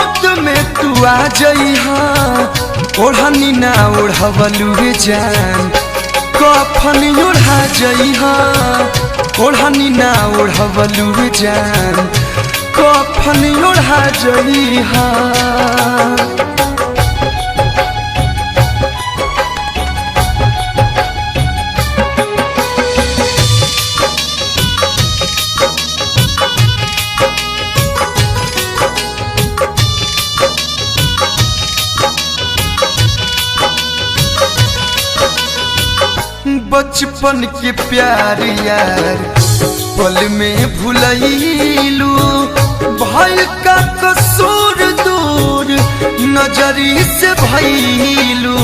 गोद में तू आ जइहा ओढ़नी ना ओढ़वलू जान कफन ओढ़ा जइहा ओढ़नी ना ओढ़वलू जान कफन ओढ़ा जइहा बचपन के प्यार यार पल में भुलैलू भाई का कसूर दूर नजरी से भइलू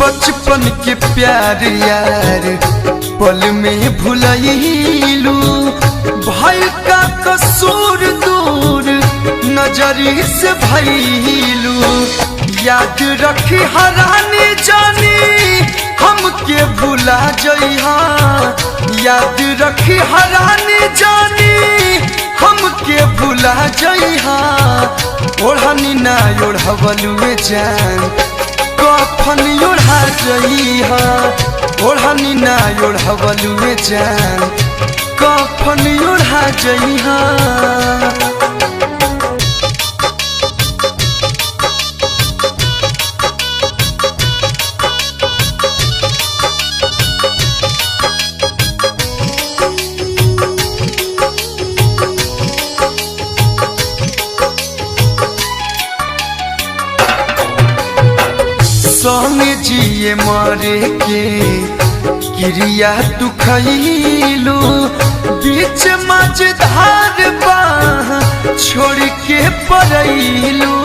बचपन के प्यार यार पल में भुलैलू भाई का कसूर दूर नजरी से भइलू याद रखी हरानी जानी हमके भुला जइहा याद रखी हरानी जानी हमके भुला जइहा ओढ़नी ना ओढ़वलू जान कफन ओढ़ा जइहा ओढ़नी ना ओढ़वलू जान कफन ओढ़ा जइहा संग जिए मरे के क्रिया तू खइलू बीच मझधार बाह छोड़ के पड़ैलू